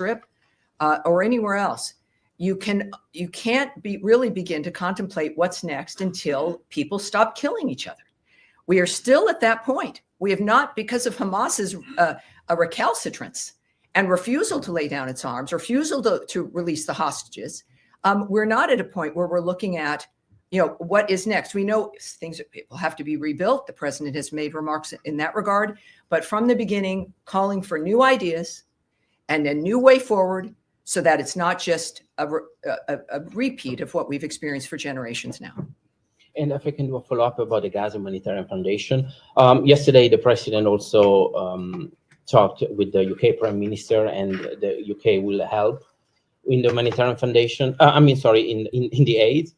Strip or anywhere else, you can't really begin to contemplate what's next until people stop killing each other. We are still at that point. We have not, because of Hamas's recalcitrance and refusal to lay down its arms, refusal to release the hostages. We're not at a point where we're looking at, what is next. We know things will have to be rebuilt. The president has made remarks in that regard, but from the beginning, calling for new ideas and a new way forward, so that it's not just a repeat of what we've experienced for generations now. And if I can do a follow-up about the Gaza Humanitarian Foundation. Yesterday, the president also talked with the UK Prime Minister, and the UK will help in the Humanitarian Foundation. In the aid.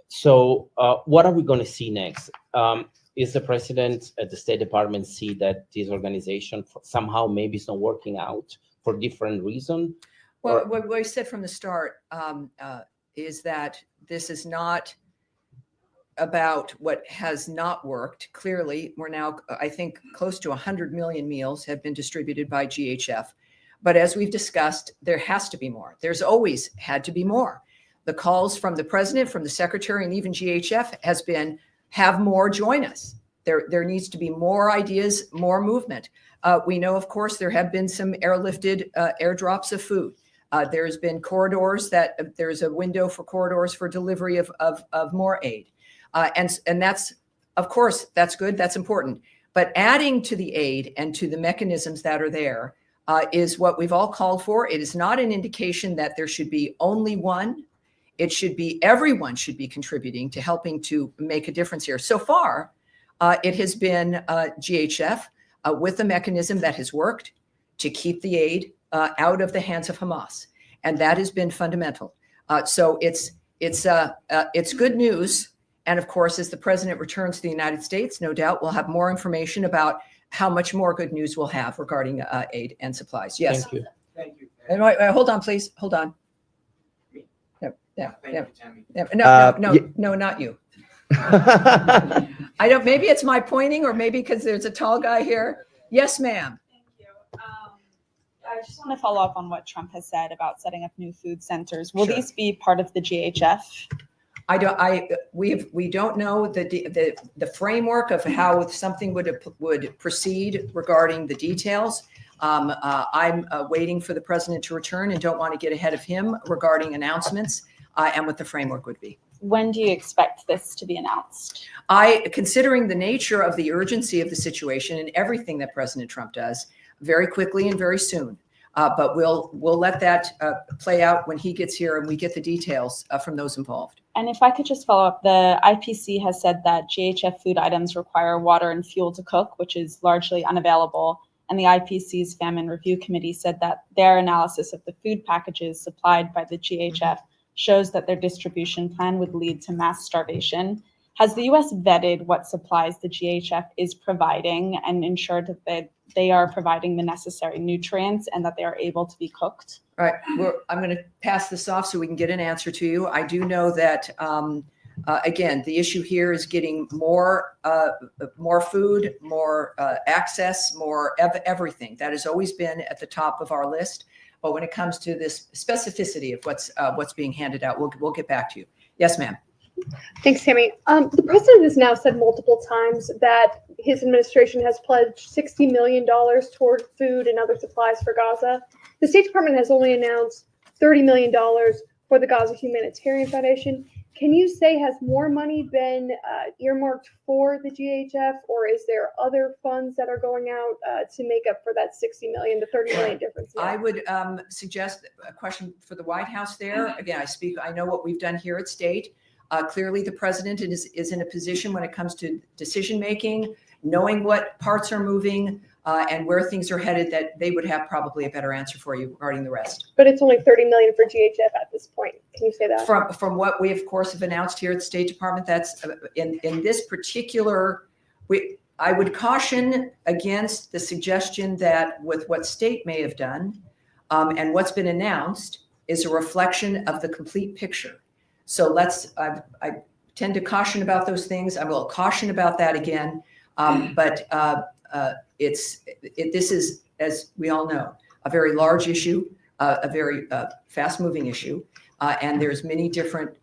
So what are we going to see next? Is the president at the State Department see that this organization somehow maybe is not working out for different reasons? Well, what we said from the start is that this is not about what has not worked. Clearly, we're now, I think, close to 100 million meals have been distributed by GHF. But as we've discussed, there has to be more. There's always had to be more. The calls from the president, from the secretary, and even GHF has been, have more, join us. There needs to be more ideas, more movement. We know, of course, there have been some airlifted airdrops of food. There's been corridors that there's a window for corridors for delivery of more aid. And that's, of course, that's good. That's important. But adding to the aid and to the mechanisms that are there is what we've all called for. It is not an indication that there should be only one. It should be everyone should be contributing to helping to make a difference here. So far, it has been GHF with a mechanism that has worked to keep the aid out of the hands of Hamas, and that has been fundamental. So it's good news. And of course, as the president returns to the United States, no doubt we'll have more information about how much more good news we'll have regarding aid and supplies. Yes. Thank you. Thank you. And hold on, please. Hold on. No, not you. I don't. Maybe it's my pointing, or maybe because there's a tall guy here. Yes, ma'am. Thank you. I just want to follow up on what Trump has said about setting up new food centers. Will Sure. these be part of the GHF? We don't know the framework of how something would proceed regarding the details. I'm waiting for the president to return and don't want to get ahead of him regarding announcements and what the framework would be. When do you expect this to be announced? Considering the nature of the urgency of the situation and everything that President Trump does, very quickly and very soon. But we'll let that play out when he gets here and we get the details from those involved. And if I could just follow up, the IPC has said that GHF food items require water and fuel to cook, which is largely unavailable. And the IPC's Famine Review Committee said that their analysis of the food packages supplied by the GHF shows that their distribution plan would lead to mass starvation. Has the U.S. vetted what supplies the GHF is providing and ensured that they are providing the necessary nutrients and that they are able to be cooked? All right, I'm going to pass this off so we can get an answer to you. I do know that, again, the issue here is getting more food, more access, more everything. That has always been at the top of our list. But when it comes to this specificity of what's being handed out, we'll get back to you. Yes, ma'am. Thanks, Tammy. The president has now said multiple times that his administration has pledged $60 million toward food and other supplies for Gaza. The State Department has only announced $30 million for the Gaza Humanitarian Foundation. Can you say, has more money been earmarked for the GHF, or is there other funds that are going out to make up for that $60 million to $30 million difference? I would suggest a question for the White House there. Again, I know what we've done here at State. Clearly, the president is in a position when it comes to decision making, knowing what parts are moving and where things are headed, that they would have probably a better answer for you regarding the rest. But it's only $30 million for GHF at this point. Can you say that? From what we, of course, have announced here at the State Department, that's in this particular. I would caution against the suggestion that with what State may have done and what's been announced is a reflection of the complete picture. So I tend to caution about those things. I will caution about that again. But this is, as we all know, a very large issue, a very fast-moving issue, and there's many different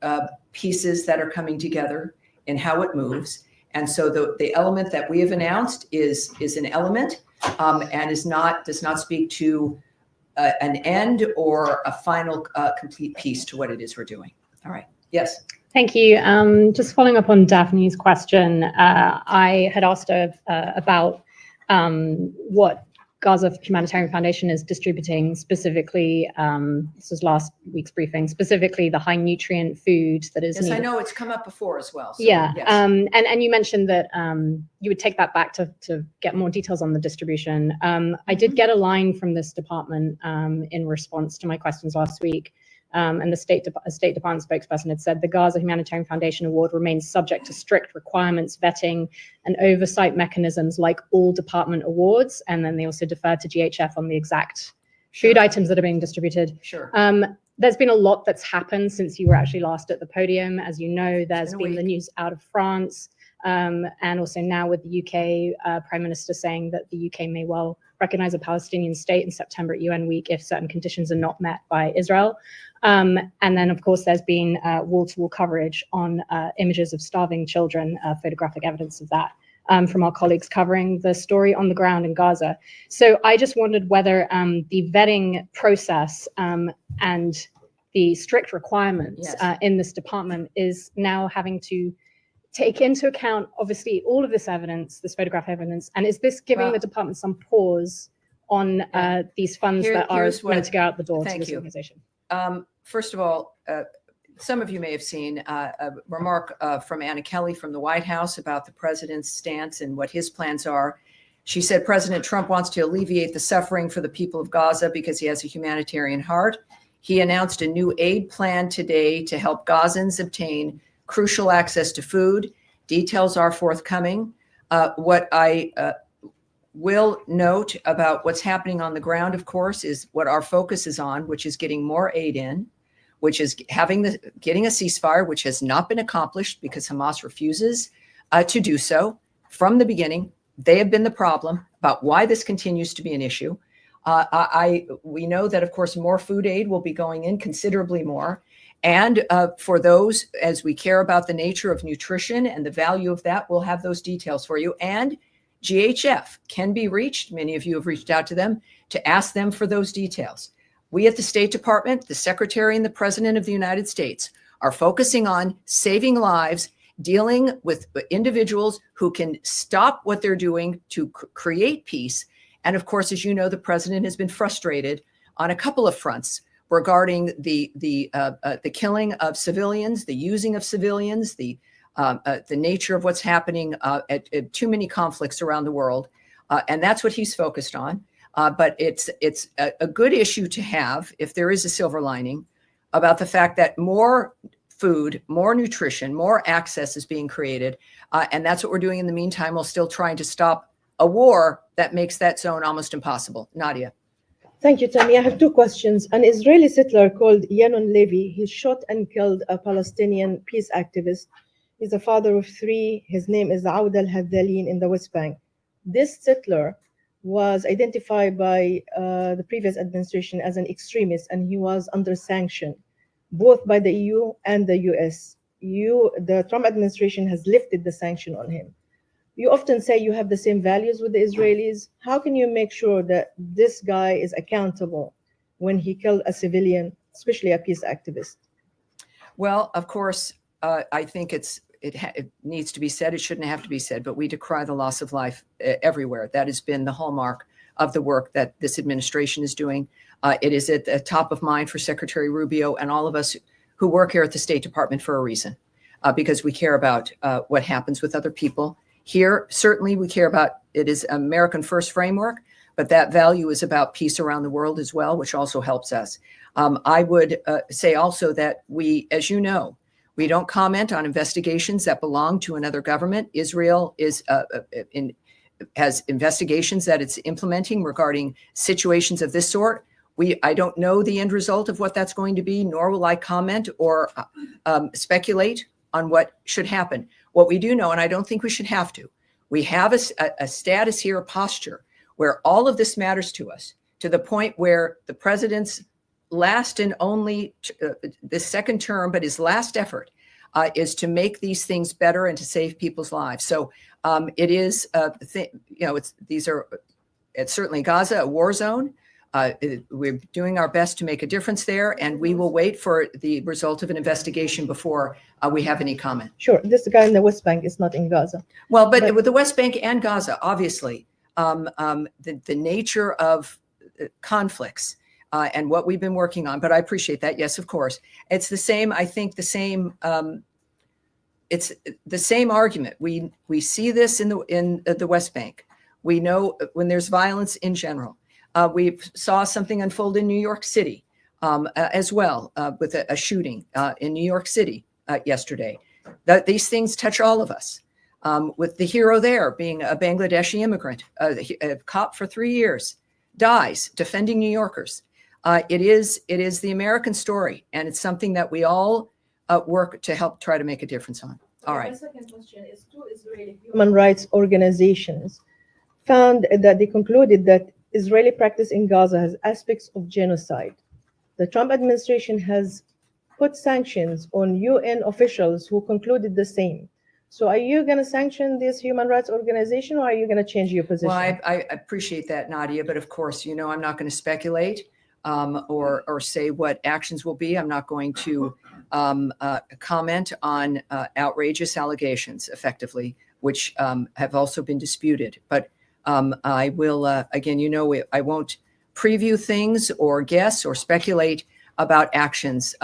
pieces that are coming together in how it moves. And so the element that we have announced is an element, and does not speak to an end or a final complete piece to what it is we're doing. All right. Yes. Thank you. Just following up on Daphne's question, I had asked her about what Gaza Humanitarian Foundation is distributing specifically. This was last week's briefing, specifically the high nutrient food that is Yes, needed. I know it's come up before as well. So, Yeah. Yes. And you mentioned that you would take that back to get more details on the distribution. I did get a line from this department in response to my questions last week. And the State Department spokesperson had said the Gaza Humanitarian Foundation Award remains subject to strict requirements, vetting, and oversight mechanisms like all department awards. And then they also deferred to GHF on the exact food items that are being distributed. Sure. There's been a lot that's happened since you were actually last at the podium. As you know, there's been the news out of France, and also now with the UK Prime Minister saying that the UK may well recognize a Palestinian state in September at UN Week if certain conditions are not met by Israel. And then, of course, there's been wall-to-wall coverage on images of starving children, photographic evidence of that from our colleagues covering the story on the ground in Gaza. So I just wondered whether the vetting process and the strict requirements in this department is now having to take into account, obviously, all of this evidence, this photograph evidence, and is this giving the department some pause on these funds that are meant to go out the door to this organization? First of all, some of you may have seen a remark from Anna Kelly from the White House about the president's stance and what his plans are. She said President Trump wants to alleviate the suffering for the people of Gaza because he has a humanitarian heart. He announced a new aid plan today to help Gazans obtain crucial access to food. Details are forthcoming. What I will note about what's happening on the ground, of course, is what our focus is on, which is getting more aid in, which is getting a ceasefire, which has not been accomplished because Hamas refuses to do so from the beginning. They have been the problem about why this continues to be an issue. We know that, of course, more food aid will be going in, considerably more. And for those, as we care about the nature of nutrition and the value of that, we'll have those details for you. And GHF can be reached. Many of you have reached out to them to ask them for those details. We at the State Department, the Secretary and the President of the United States are focusing on saving lives, dealing with individuals who can stop what they're doing to create peace. And of course, as you know, the President has been frustrated on a couple of fronts regarding the killing of civilians, the using of civilians, the nature of what's happening at too many conflicts around the world. And that's what he's focused on. But it's a good issue to have, if there is a silver lining, about the fact that more food, more nutrition, more access is being created. And that's what we're doing in the meantime, while still trying to stop a war that makes that zone almost impossible. Nadia. Thank you, Tammy. I have two questions. An Israeli settler called Yanon Levy, he shot and killed a Palestinian peace activist. He's a father of three. His name is Aoud al-Hadalin in the West Bank. This settler was identified by the previous administration as an extremist, and he was under sanction, both by the EU and the US. The Trump administration has lifted the sanction on him. You often say you have the same values with the Israelis. How can you make sure that this guy is accountable when he killed a civilian, especially a peace activist? Well, of course, I think it needs to be said. It shouldn't have to be said, but we decry the loss of life everywhere. That has been the hallmark of the work that this administration is doing. It is at the top of mind for Secretary Rubio and all of us who work here at the State Department for a reason, because we care about what happens with other people. Here, certainly we care about, it is American first framework, but that value is about peace around the world as well, which also helps us. I would say also that we, as you know, we don't comment on investigations that belong to another government. Israel has investigations that it's implementing regarding situations of this sort. I don't know the end result of what that's going to be, nor will I comment or speculate on what should happen. What we do know, and I don't think we should have to, we have a status here, a posture, where all of this matters to us, to the point where the president's last and only the second term, but his last effort is to make these things better and to save people's lives. So it is, it's certainly Gaza, a war zone. We're doing our best to make a difference there, and we will wait for the result of an investigation before we have any comment. Sure, this guy in the West Bank is not in Gaza. Well, but with the West Bank and Gaza, obviously, the nature of conflicts and what we've been working on, but I appreciate that. Yes, of course. It's the same, I think it's the same argument. We see this in the West Bank. We know when there's violence in general. We saw something unfold in New York City as well with a shooting in New York City yesterday. These things touch all of us. With the hero there being a Bangladeshi immigrant, a cop for 3 years, dies defending New Yorkers. It is the American story, and it's something that we all work to help try to make a difference on. All right. My second question is, two Israeli human rights organizations found that they concluded that Israeli practice in Gaza has aspects of genocide. The Trump administration has put sanctions on UN officials who concluded the same. So are you going to sanction this human rights organization, or are you going to change your position? Well, I appreciate that, Nadia, but of course, I'm not going to speculate or say what actions will be. I'm not going to comment on outrageous allegations, effectively, which have also been disputed. But I will, again, I won't preview things or guess or speculate about actions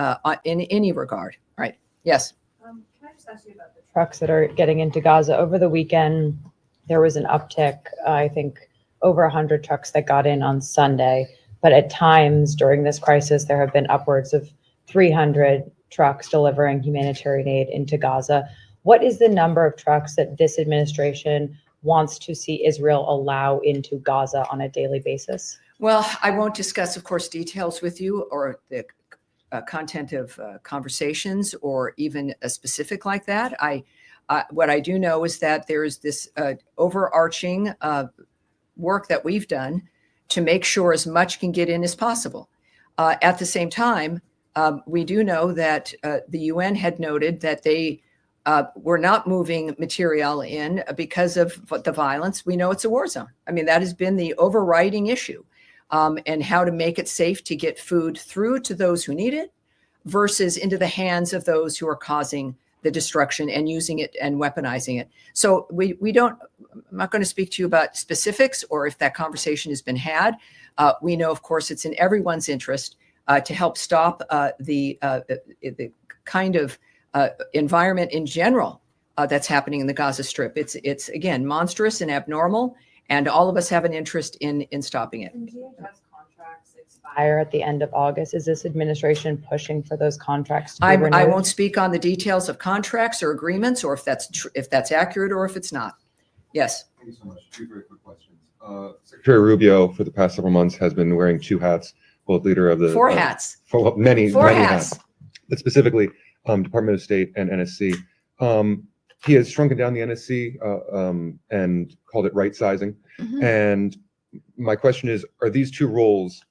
in any regard. All right. Yes. Can I just ask you about the trucks that are getting into Gaza? Over the weekend, there was an uptick, I think, over 100 trucks that got in on Sunday. But at times during this crisis, there have been upwards of 300 trucks delivering humanitarian aid into Gaza. What is the number of trucks that this administration wants to see Israel allow into Gaza on a daily basis? Well, I won't discuss, of course, details with you or the content of conversations or even a specific like that. What I do know is that there is this overarching work that we've done to make sure as much can get in as possible. At the same time, we do know that the UN had noted that they were not moving material in because of the violence. We know it's a war zone. I mean, that has been the overriding issue, and how to make it safe to get food through to those who need it versus into the hands of those who are causing the destruction and using it and weaponizing it. So I'm not going to speak to you about specifics or if that conversation has been had. We know, of course, it's in everyone's interest to help stop the kind of environment in general that's happening in the Gaza Strip. It's again monstrous and abnormal, and all of us have an interest in stopping it. And DHS contracts expire at the end of August. Is this administration pushing for those contracts to be renewed? I won't speak on the details of contracts or agreements, or if that's accurate or if it's not. Yes. Thank you so much. Two very quick questions. Secretary Rubio, for the past several months, has been wearing two hats, both leader of the four hats. Many hats. But specifically, Department of State and NSC. He has shrunken down the NSC and called it right sizing. Mm-hmm. And my question is, are these two roles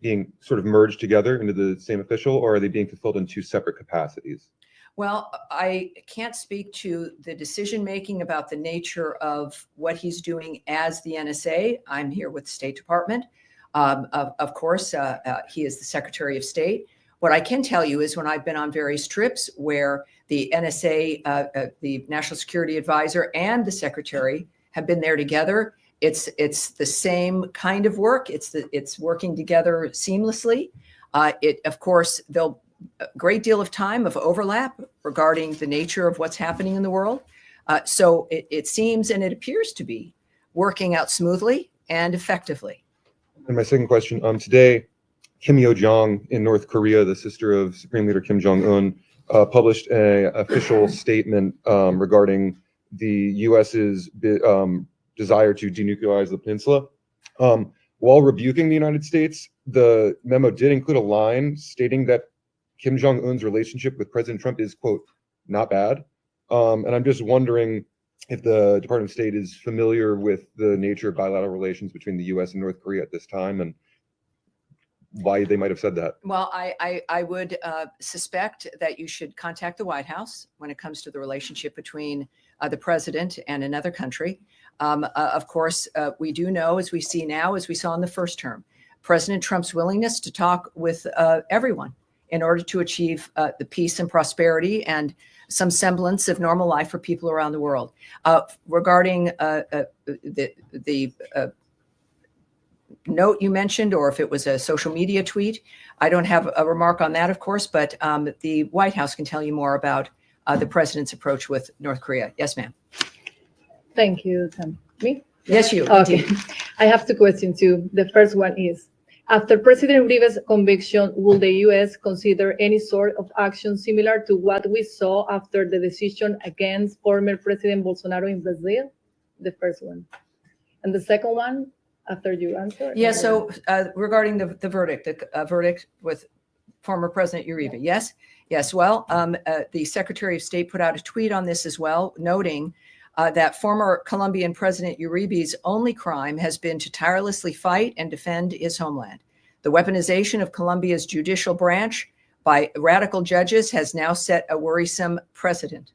being sort of merged together into the same official, or are they being fulfilled in two separate capacities? Well, I can't speak to the decision-making about the nature of what he's doing as the NSA. I'm here with the State Department. Of course, he is the Secretary of State. What I can tell you is when I've been on various trips where the NSA, the National Security Advisor, and the Secretary have been there together, it's the same kind of work. It's working together seamlessly. Of course, there'll a great deal of time of overlap regarding the nature of what's happening in the world. So it seems and it appears to be working out smoothly and effectively. And my second question, today, Kim Yo-jong in North Korea, the sister of Supreme Leader Kim Jong-un, published an official statement regarding the U.S.'s desire to denuclearize the peninsula. While rebuking the United States, the memo did include a line stating that Kim Jong-un's relationship with President Trump is, quote, not bad. And I'm just wondering if the Department of State is familiar with the nature of bilateral relations between the U.S. and North Korea at this time, and why they might have said that. Well, I would suspect that you should contact the White House when it comes to the relationship between the president and another country. Of course, we do know, as we see now, as we saw in the first term, President Trump's willingness to talk with everyone in order to achieve the peace and prosperity and some semblance of normal life for people around the world. Regarding the note you mentioned, or if it was a social media tweet, I don't have a remark on that, of course, but the White House can tell you more about the president's approach with North Korea. Yes, ma'am. Thank you, Tam. Me? Yes, you. Okay. I have two questions too. The first one is, after President Uribe's conviction, will the U.S. consider any sort of action similar to what we saw after the decision against former President Bolsonaro in Brazil? The first one. And the second one, after you answer. Yeah, so regarding the verdict, the verdict with former President Uribe, yes? Yes, well, the Secretary of State put out a tweet on this as well, noting that former Colombian President Uribe's only crime has been to tirelessly fight and defend his homeland. The weaponization of Colombia's judicial branch by radical judges has now set a worrisome precedent.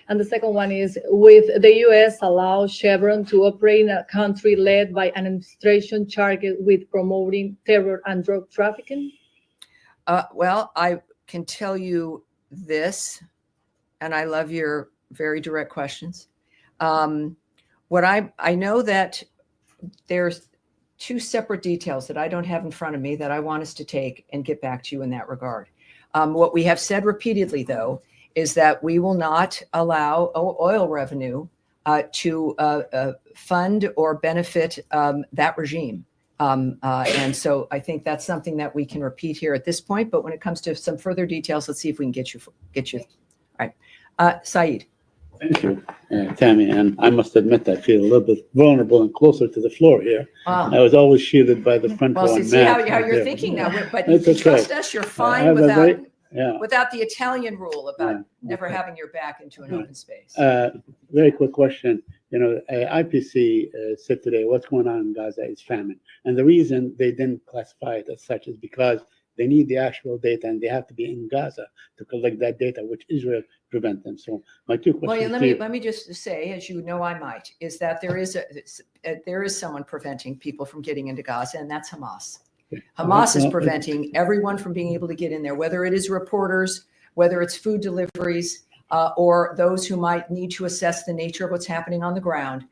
And the second one is, with the U.S. allow Chevron to operate in a country led by an administration charged with promoting terror and drug trafficking? Well, I can tell you this, and I love your very direct questions. What I know that there's two separate details that I don't have in front of me that I want us to take and get back to you in that regard. What we have said repeatedly, though, is that we will not allow oil revenue to fund or benefit that regime. And so I think that's something that we can repeat here at this point. But when it comes to some further details, let's see if we can get you. All right. Saeed. Thank you, Tammy. And I must admit, I feel a little bit vulnerable and closer to the floor here. I was always shielded by the front row. Well, see how you're thinking now, but you can trust us. You're fine without the Italian rule about never having your back into an open space. Very quick question. You know, IPC said today what's going on in Gaza is famine. And the reason they didn't classify it as such is because they need the actual data and they have to be in Gaza to collect that data, which Israel prevent them. So my two questions. Well, let me just say, as you know, I might, is that there is someone preventing people from getting into Gaza, and that's Hamas. Hamas is preventing everyone from being able to get in there, whether it is reporters, whether it's food deliveries, or those who might need to assess the nature of what's happening on the ground.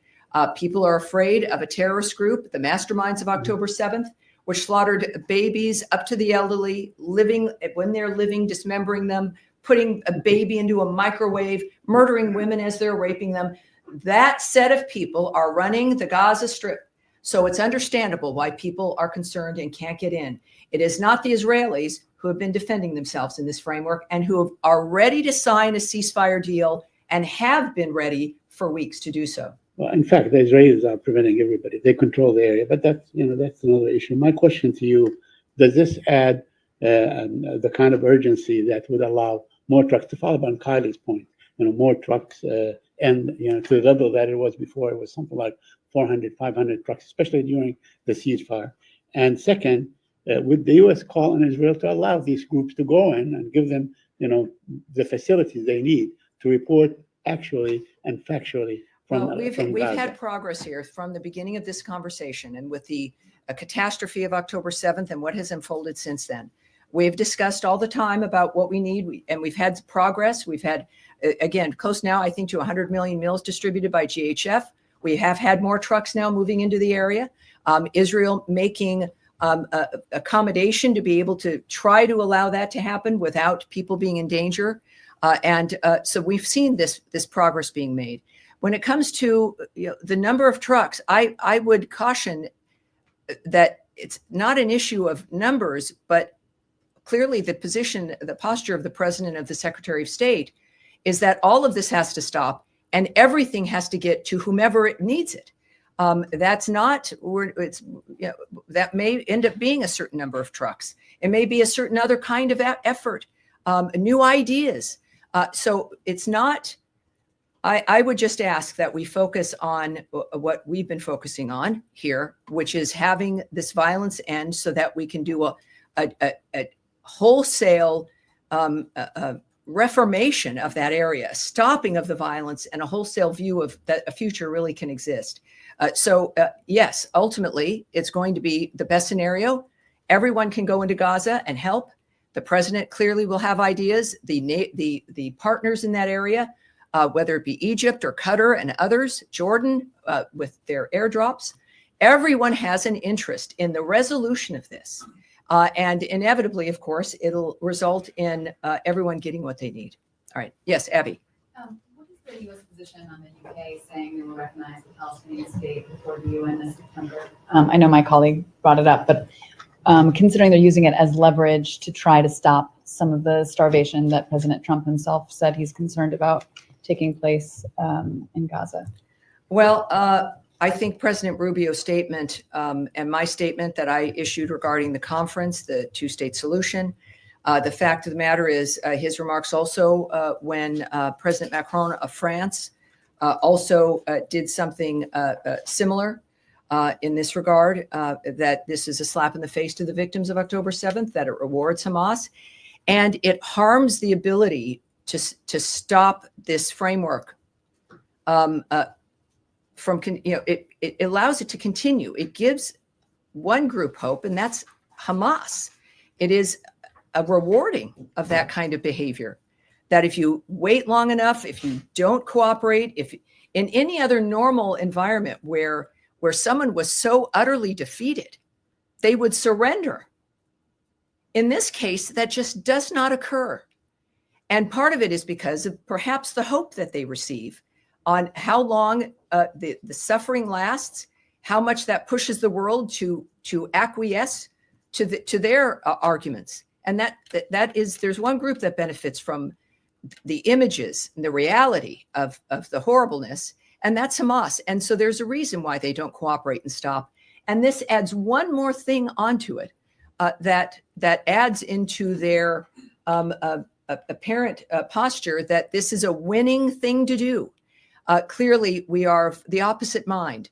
People are afraid of a terrorist group, the masterminds of October 7th, which slaughtered babies up to the elderly, when they're living, dismembering them, putting a baby into a microwave, murdering women as they're raping them. That set of people are running the Gaza Strip. So it's understandable why people are concerned and can't get in. It is not the Israelis who have been defending themselves in this framework and who are ready to sign a ceasefire deal and have been ready for weeks to do so. Well, in fact, the Israelis are preventing everybody. They control the area, but that's another issue. My question to you, does this add the kind of urgency that would allow more trucks, to follow up on Kylie's point, more trucks and, to the level that it was before? It was something like 400, 500 trucks, especially during the ceasefire. And second, would the U.S. call on Israel to allow these groups to go in and give them, the facilities they need to report actually and factually from Well, we've Gaza? had progress here from the beginning of this conversation, and with the catastrophe of October 7th and what has unfolded since then. We've discussed all the time about what we need, and we've had progress. We've had, again, close now, I think, to 100 million meals distributed by GHF. We have had more trucks now moving into the area. Israel making accommodation to be able to try to allow that to happen without people being in danger. So we've seen this progress being made. When it comes to the number of trucks, I would caution that it's not an issue of numbers, but clearly the posture of the president, of the Secretary of State, is that all of this has to stop and everything has to get to whomever it needs it. That may end up being a certain number of trucks. It may be a certain other kind of effort, new ideas. So it's not I would just ask that we focus on what we've been focusing on here, which is having this violence end so that we can do a wholesale reformation of that area, stopping of the violence, and a wholesale view of that a future really can exist. Yes, ultimately, it's going to be the best scenario. Everyone can go into Gaza and help. The president clearly will have ideas. The partners in that area, whether it be Egypt or Qatar and others, Jordan with their airdrops, everyone has an interest in the resolution of this. And inevitably, of course, it'll result in everyone getting what they need. All right. Yes, Abby. What is the U.S. position on the UK saying they will recognize the Palestinian state before the UN this September? I know my colleague brought it up, but considering they're using it as leverage to try to stop some of the starvation that President Trump himself said he's concerned about taking place in Gaza? Well, I think President Rubio's statement and my statement that I issued regarding the conference, the two-state solution, the fact of the matter is his remarks also when President Macron of France also did something similar in this regard, that this is a slap in the face to the victims of October 7th, that it rewards Hamas, and it harms the ability to stop this framework from, it allows it to continue. It gives one group hope, and that's Hamas. It is a rewarding of that kind of behavior, that if you wait long enough, if you don't cooperate, if in any other normal environment where someone was so utterly defeated, they would surrender. In this case, that just does not occur. And part of it is because of perhaps the hope that they receive on how long the suffering lasts, how much that pushes the world to acquiesce to their arguments. And that is, there's one group that benefits from the images and the reality of the horribleness, and that's Hamas. And so there's a reason why they don't cooperate and stop. And this adds one more thing onto it that adds into their apparent posture that this is a winning thing to do. Clearly, we are of the opposite mind.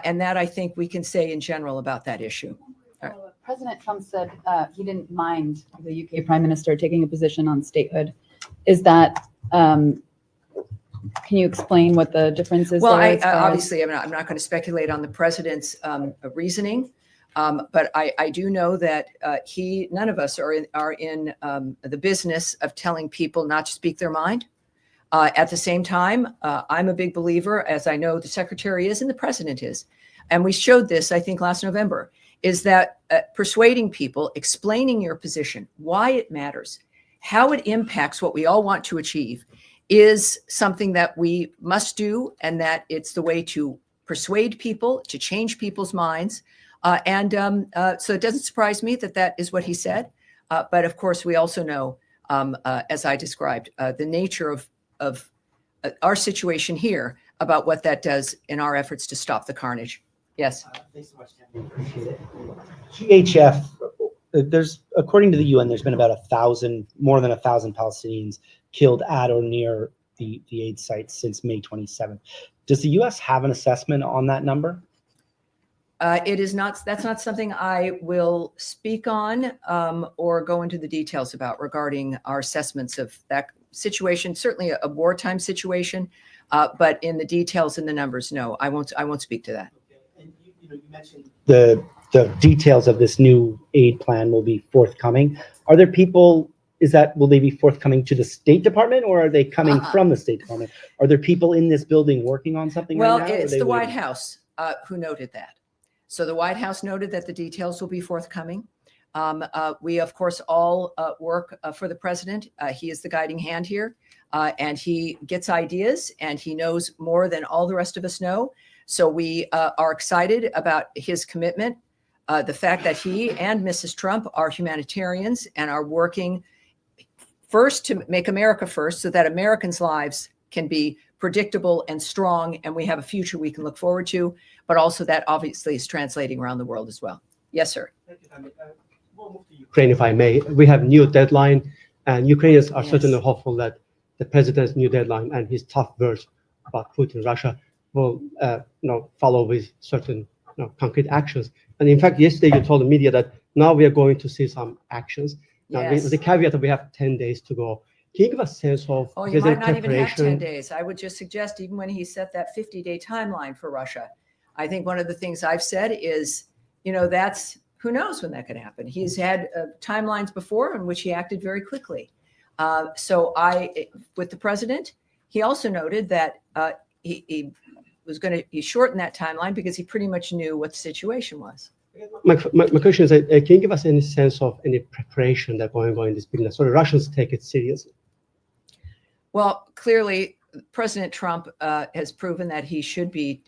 And that I think we can say in general about that issue. Right. President Trump said he didn't mind the UK Prime Minister taking a position on statehood. Is that, can you explain what the difference is? Well, there obviously, I'm not going to speculate on the president's reasoning, but I do know that none of us are in the business of telling people not to speak their mind. At the same time, I'm a big believer, as I know the secretary is and the president is, and we showed this, I think, last November, is that persuading people, explaining your position, why it matters, how it impacts what we all want to achieve, is something that we must do, and that it's the way to persuade people, to change people's minds. So it doesn't surprise me that is what he said. But of course, we also know, as I described, the nature of our situation here, about what that does in our efforts to stop the carnage. Yes. Thanks so much, Tammy. Appreciate it. GHF, according to the UN, there's been about more than 1,000 Palestinians killed at or near the aid sites since May 27th. Does the U.S. have an assessment on that number? That's not something I will speak on or go into the details about regarding our assessments of that situation. Certainly a wartime situation, but in the details and the numbers, no, I won't speak to that. Okay. And you mentioned the details of this new aid plan will be forthcoming. Are there people? Will they be forthcoming to the State Department, or are they coming from the State Department? Are there people in this building working on something right now? Well, it's the White House who noted that. So the White House noted that the details will be forthcoming. We, of course, all work for the president. He is the guiding hand here, and he gets ideas, and he knows more than all the rest of us know. So we are excited about his commitment, the fact that he and Mrs. Trump are humanitarians and are working first to make America first, so that Americans' lives can be predictable and strong, and we have a future we can look forward to, but also that obviously is translating around the world as well. Yes, sir. Thank you, Tammy. We'll move to Ukraine, if I may. We have new deadline, and Ukrainians are certainly hopeful that the president's new deadline and his tough words about Putin, Russia will follow with certain concrete actions. And in fact, yesterday you told the media that now we are going to see some actions. Now, Yes. with the caveat that we have 10 days to go. Can you give us a sense of Oh, you is there might not even have 10 preparation? days. I would just suggest, even when he set that 50-day timeline for Russia, I think one of the things I've said is, that's, who knows when that could happen. He's had timelines before in which he acted very quickly. So with the president, he also noted that he shortened that timeline because he pretty much knew what the situation was. My question is, can you give us any sense of any preparation that going on in this business so the Russians take it seriously? Well, clearly, President Trump has proven that he should be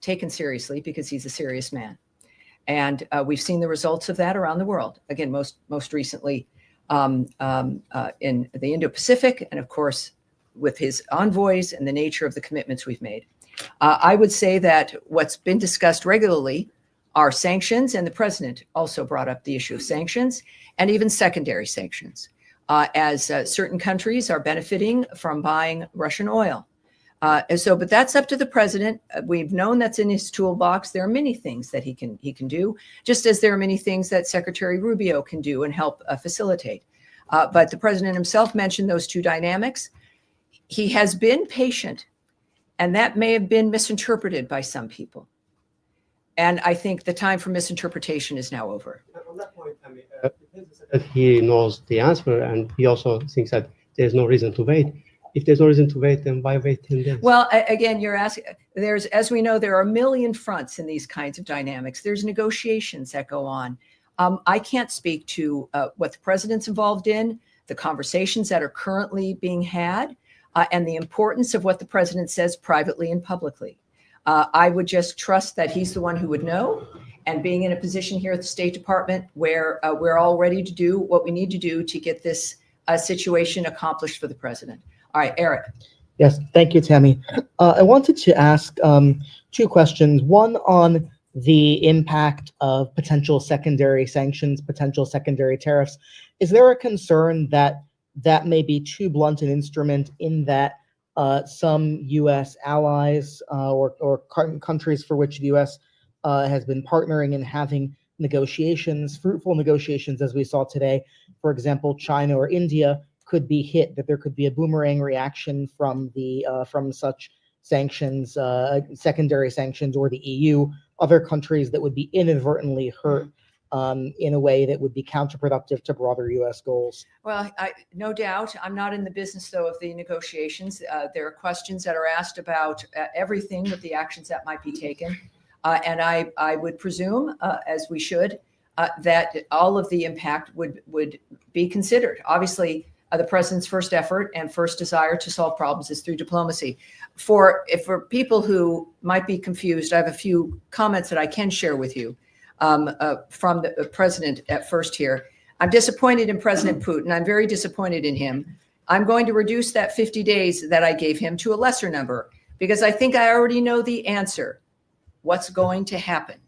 taken seriously because he's a serious man. And we've seen the results of that around the world. Again, most recently in the Indo-Pacific, and of course, with his envoys and the nature of the commitments we've made. I would say that what's been discussed regularly are sanctions, and the president also brought up the issue of sanctions and even secondary sanctions, as certain countries are benefiting from buying Russian oil. But that's up to the president. We've known that's in his toolbox. There are many things that he can do, just as there are many things that Secretary Rubio can do and help facilitate. But the president himself mentioned those two dynamics. He has been patient, and that may have been misinterpreted by some people. And I think the time for misinterpretation is now over. On that point, he knows the answer, and he also thinks that there's no reason to wait. If there's no reason to wait, then why wait 10 days? Well, again, you're asking, as we know, there are a million fronts in these kinds of dynamics. There's negotiations that go on. I can't speak to what the president's involved in, the conversations that are currently being had, and the importance of what the president says privately and publicly. I would just trust that he's the one who would know. And being in a position here at the State Department where we're all ready to do what we need to do to get this situation accomplished for the president. All right, Eric. Yes, thank you, Tammy. I wanted to ask two questions. One on the impact of potential secondary sanctions, potential secondary tariffs. Is there a concern that that may be too blunt an instrument in that some U.S. allies or countries for which the U.S. Has been partnering and having negotiations, fruitful negotiations, as we saw today, for example, China or India, could be hit, that there could be a boomerang reaction from such sanctions, secondary sanctions, or the EU, other countries that would be inadvertently hurt in a way that would be counterproductive to broader U.S. goals? Well, no doubt. I'm not in the business, though, of the negotiations. There are questions that are asked about everything with the actions that might be taken. And I would presume, as we should, that all of the impact would be considered. Obviously, the president's first effort and first desire to solve problems is through diplomacy. For people who might be confused, I have a few comments that I can share with you from the president at first here. I'm disappointed in President Putin. I'm very disappointed in him. I'm going to reduce that 50 days that I gave him to a lesser number because I think I already know the answer. What's going to happen?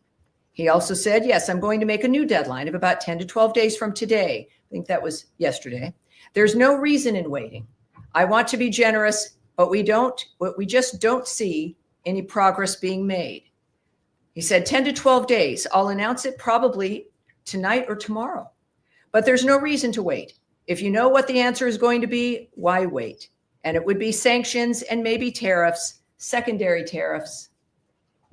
He also said, yes, I'm going to make a new deadline of about 10 to 12 days from today. I think that was yesterday. There's no reason in waiting. I want to be generous, but we just don't see any progress being made. He said 10 to 12 days. I'll announce it probably tonight or tomorrow, but there's no reason to wait. If you know what the answer is going to be, why wait? And it would be sanctions and maybe tariffs, secondary tariffs.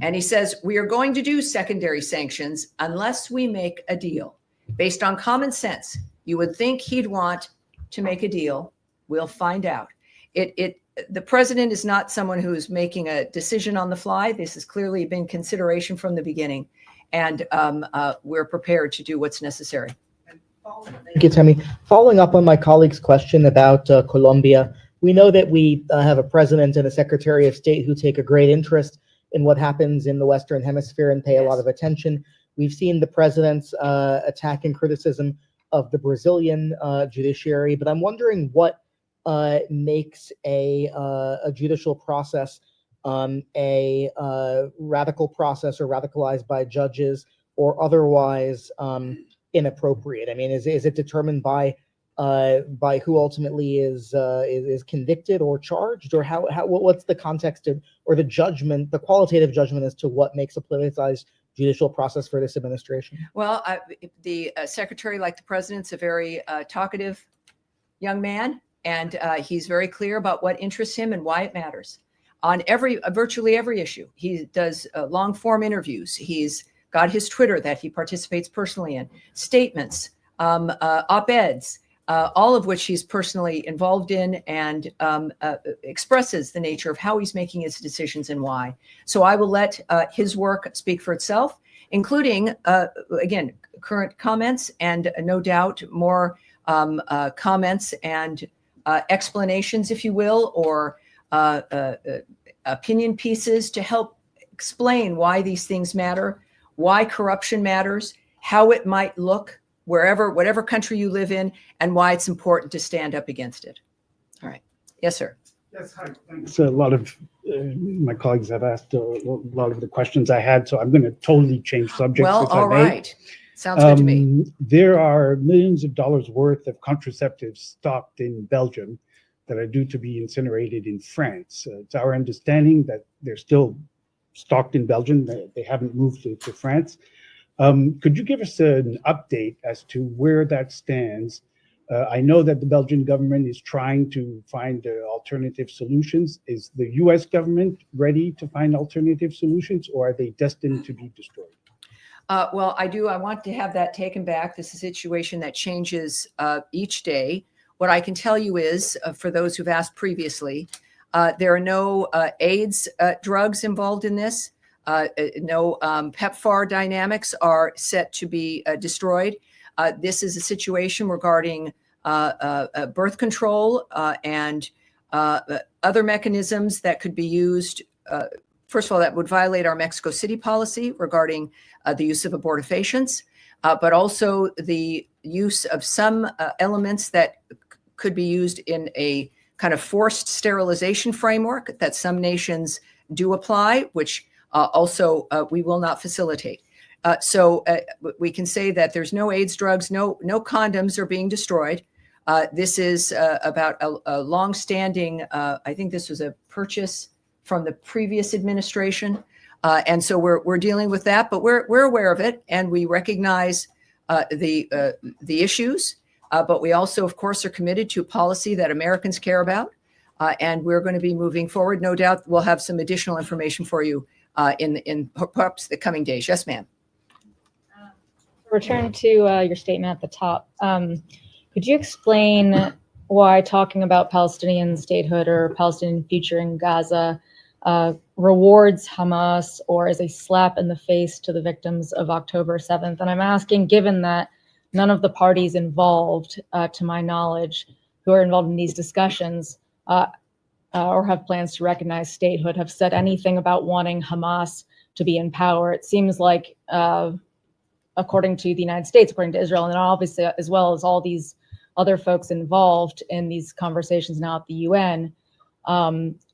And he says, we are going to do secondary sanctions unless we make a deal. Based on common sense, you would think he'd want to make a deal. We'll find out. The president is not someone who's making a decision on the fly. This has clearly been consideration from the beginning. And we're prepared to do what's necessary. Thank you, Tammy. Following up on my colleague's question about Colombia, we know that we have a president and a secretary of state who take a great interest in what happens in the Western Hemisphere and pay a lot of attention. We've seen the president's attack and criticism of the Brazilian judiciary, but I'm wondering what makes a judicial process a radical process or radicalized by judges or otherwise inappropriate. I mean, is it determined by by who ultimately is convicted or charged, or what's the context or the judgment, the qualitative judgment as to what makes a politicized judicial process for this administration? Well, the secretary, like the president's, a very talkative young man, and he's very clear about what interests him and why it matters on virtually every issue. He does long form interviews. He's got his Twitter that he participates personally in, statements, op-eds, all of which he's personally involved in, and expresses the nature of how he's making his decisions and why. So I will let his work speak for itself, including, again, current comments and no doubt more comments and explanations, if you will, or opinion pieces to help explain why these things matter, why corruption matters, how it might look whatever country you live in, and why it's important to stand up against it. All right. Yes, sir. Yes, hi. Thanks. A lot of my colleagues have asked a lot of the questions I had, so I'm going to totally change subjects. Well, all right. Sounds good to me. There are millions of dollars worth of contraceptives stocked in Belgium that are due to be incinerated in France. It's our understanding that they're still stocked in Belgium. They haven't moved to France. Could you give us an update as to where that stands? I know that the Belgian government is trying to find alternative solutions. Is the US government ready to find alternative solutions, or are they destined to be destroyed? Well, I want to have that taken back. This is a situation that changes each day. What I can tell you is, for those who've asked previously, there are no AIDS drugs involved in this. No PEPFAR dynamics are set to be destroyed. This is a situation regarding birth control and other mechanisms that could be used. First of all, that would violate our Mexico City policy regarding the use of abortifacients, but also the use of some elements that could be used in a kind of forced sterilization framework that some nations do apply, which also we will not facilitate. So we can say that there's no AIDS drugs, no condoms are being destroyed. This is about a long-standing, I think this was a purchase from the previous administration. And so we're dealing with that, but we're aware of it, and we recognize the issues. But we also, of course, are committed to a policy that Americans care about. And we're going to be moving forward. No doubt we'll have some additional information for you in perhaps the coming days. Yes, ma'am. Return to your statement at the top. Could you explain why talking about Palestinian statehood or Palestinian future in Gaza rewards Hamas or is a slap in the face to the victims of October 7th? And I'm asking, given that none of the parties involved, to my knowledge, who are involved in these discussions or have plans to recognize statehood, have said anything about wanting Hamas to be in power. It seems like, according to the United States, according to Israel, and obviously as well as all these other folks involved in these conversations now at the UN,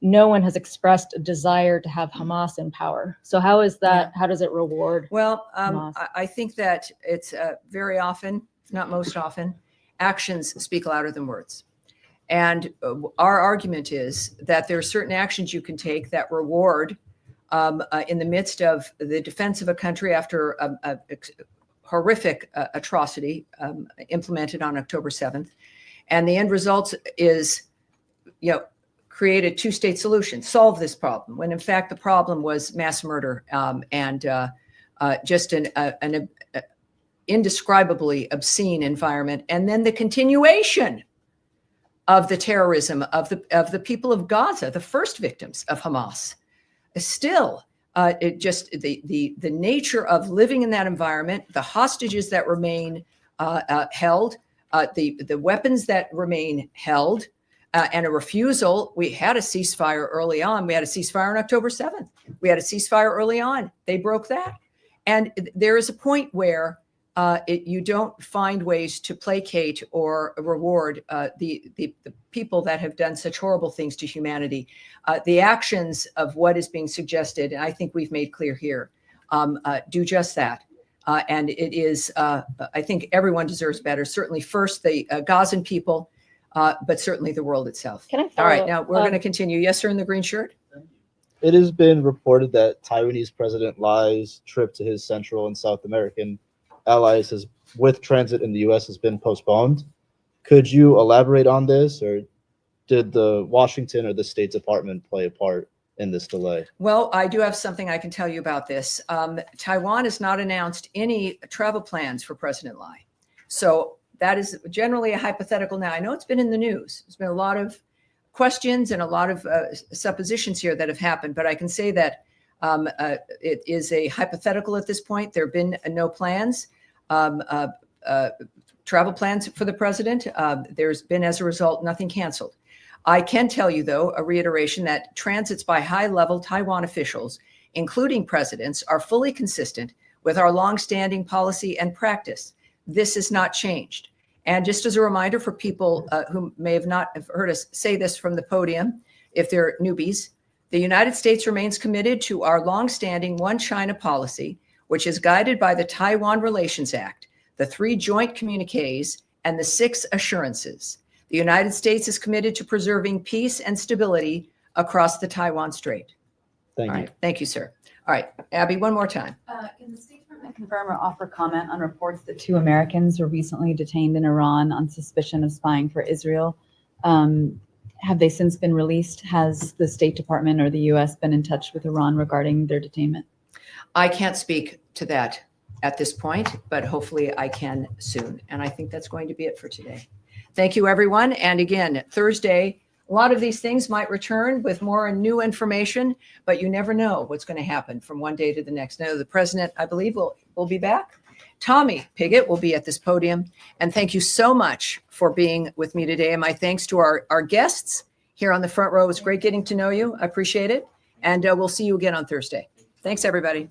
no one has expressed a desire to have Hamas in power. So how is that? How does it reward? Well, I think that it's very often, not most often, actions speak louder than words. And our argument is that there are certain actions you can take that reward in the midst of the defense of a country after a horrific atrocity implemented on October 7th. And the end result is, create a two-state solution, solve this problem, when in fact the problem was mass murder and just an indescribably obscene environment. And then the continuation of the terrorism of the people of Gaza, the first victims of Hamas. Still, the nature of living in that environment, the hostages that remain held, the weapons that remain held, and a refusal. We had a ceasefire early on. We had a ceasefire on October 7th. We had a ceasefire early on. They broke that. And there is a point where you don't find ways to placate or reward the people that have done such horrible things to humanity. The actions of what is being suggested, and I think we've made clear here, do just that. And it is, I think everyone deserves better. Certainly first the Gazan people, but certainly the world itself. Can I All follow right, up? now we're going to continue. Yes, sir, in the green shirt. It has been reported that Taiwanese President Lai's trip to his Central and South American allies with transit in the U.S. has been postponed. Could you elaborate on this, or did the Washington or the State Department play a part in this delay? Well, I do have something I can tell you about this. Taiwan has not announced any travel plans for President Lai. So that is generally a hypothetical now. I know it's been in the news. There's been a lot of questions and a lot of suppositions here that have happened, but I can say that it is a hypothetical at this point. There have been no plans, travel plans for the president. There's been, as a result, nothing canceled. I can tell you, though, a reiteration that transits by high-level Taiwan officials, including presidents, are fully consistent with our longstanding policy and practice. This has not changed. And just as a reminder for people who may have not heard us say this from the podium, if they're newbies, the United States remains committed to our longstanding One China policy, which is guided by the Taiwan Relations Act, the 3 joint communiques, and the 6 assurances. The United States is committed to preserving peace and stability across the Taiwan Strait. Thank All you. right. Thank you, sir. All right, Abby, one more time. Can the State Department confirm or offer comment on reports that 2 Americans were recently detained in Iran on suspicion of spying for Israel? Have they since been released? Has the State Department or the U.S. been in touch with Iran regarding their detainment? I can't speak to that at this point, but hopefully I can soon. And I think that's going to be it for today. Thank you, everyone. And again, Thursday, a lot of these things might return with more new information, but you never know what's going to happen from one day to the next. Now, the president, I believe, will be back. Tommy Pigott will be at this podium. And thank you so much for being with me today. And my thanks to our guests here on the front row. It was great getting to know you. I appreciate it. And we'll see you again on Thursday. Thanks, everybody.